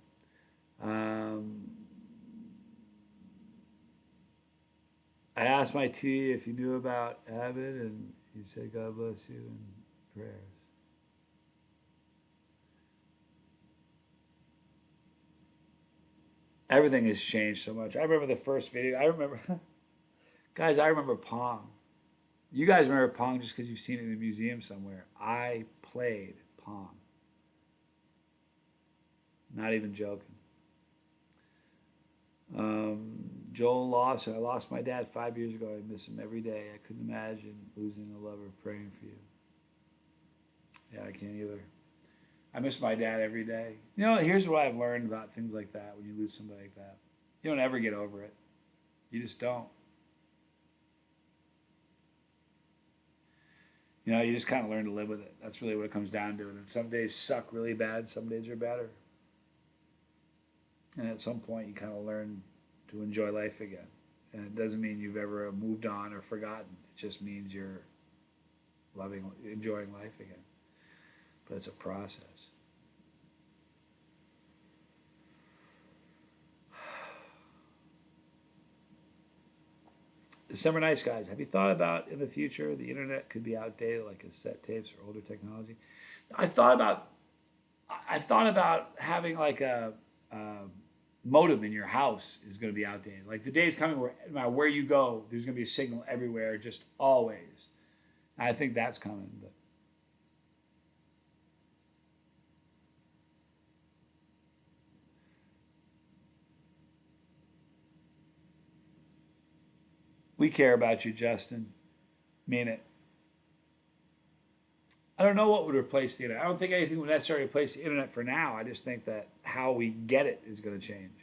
I asked my T if you knew about Abbott, and he said, God bless you and prayers. Everything has changed so much. I remember the first video. I remember, guys, I remember Pong. You guys remember Pong just because you've seen it in a museum somewhere. I played Pong. Not even joking. Joel lost. I lost my dad 5 years ago. I miss him every day. I couldn't imagine losing a lover. Praying for you. Yeah, I can't either. I miss my dad every day. You know, here's what I've learned about things like that. When you lose somebody like that, you don't ever get over it. You just don't. You know, you just kind of learn to live with it. That's really what it comes down to. And some days suck really bad. Some days are better. And at some point, you kind of learn to enjoy life again. And it doesn't mean you've ever moved on or forgotten. It just means you're enjoying life again. But it's a process. December nights, guys. Have you thought about in the future the internet could be outdated, like cassette tapes or older technology? I thought about having like a modem in your house is going to be outdated. Like the day's coming where no matter where you go, there's going to be a signal everywhere, just always. I think that's coming. But we care about you, Justin. Mean it. I don't know what would replace the internet. I don't think anything would necessarily replace the internet for now. I just think that how we get it is going to change.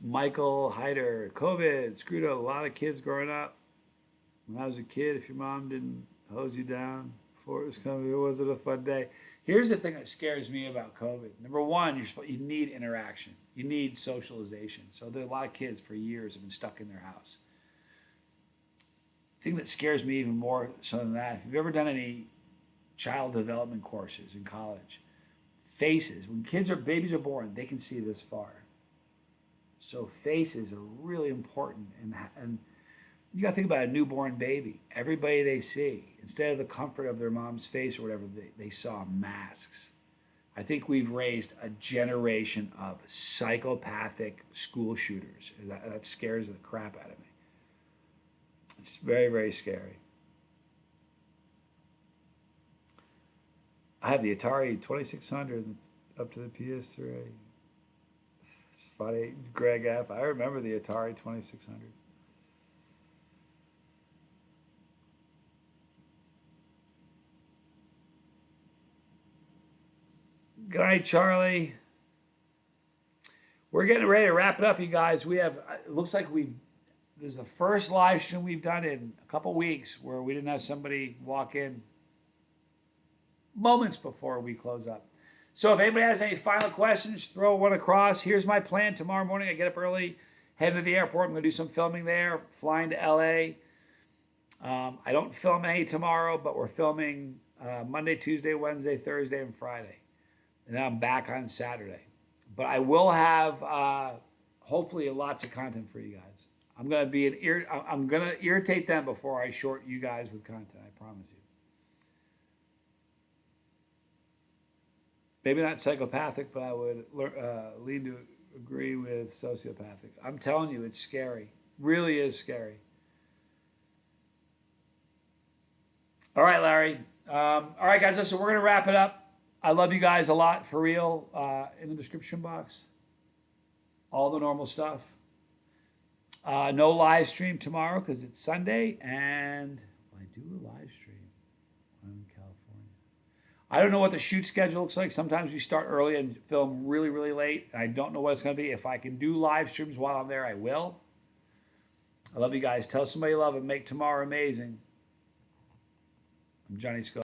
Michael Hyder, COVID screwed up a lot of kids growing up. When I was a kid, if your mom didn't hose you down before it was coming, it wasn't a fun day. Here's the thing that scares me about COVID. Number one, you need interaction. You need socialization. So there are a lot of kids for years have been stuck in their house. The thing that scares me even more so than that, if you've ever done any child development courses in college, faces, when babies are born, they can see this far. So faces are really important, and you got to think about a newborn baby. Everybody they see, instead of the comfort of their mom's face or whatever, they saw masks. I think we've raised a generation of psychopathic school shooters. That scares the crap out of me. It's very, very scary. I have the Atari 2600 up to the PS3. It's funny, Greg F. I remember the Atari 2600. Good night, Charlie. We're getting ready to wrap it up, you guys. It looks like this is the first live stream we've done in a couple weeks where we didn't have somebody walk in moments before we close up. So if anybody has any final questions, throw one across. Here's my plan. Tomorrow morning, I get up early, head to the airport. I'm going to do some filming there, flying to LA. I don't film any tomorrow, but we're filming Monday, Tuesday, Wednesday, Thursday, and Friday. And then I'm back on Saturday. But I will have hopefully lots of content for you guys. I'm going to irritate them before I short you guys with content, I promise you. Maybe not psychopathic, but I would lean to agree with sociopathic. I'm telling you, it's scary. Really is scary. All right, Larry. All right, guys, listen, we're going to wrap it up. I love you guys a lot, for real. In the description box, all the normal stuff. No live stream tomorrow because it's Sunday, and I do a live stream. I'm in California. I don't know what the shoot schedule looks like. Sometimes we start early and film really, really late. I don't know what it's going to be. If I can do live streams while I'm there, I will. I love you guys. Tell somebody you love them. Make tomorrow amazing. I'm Johnny Scott.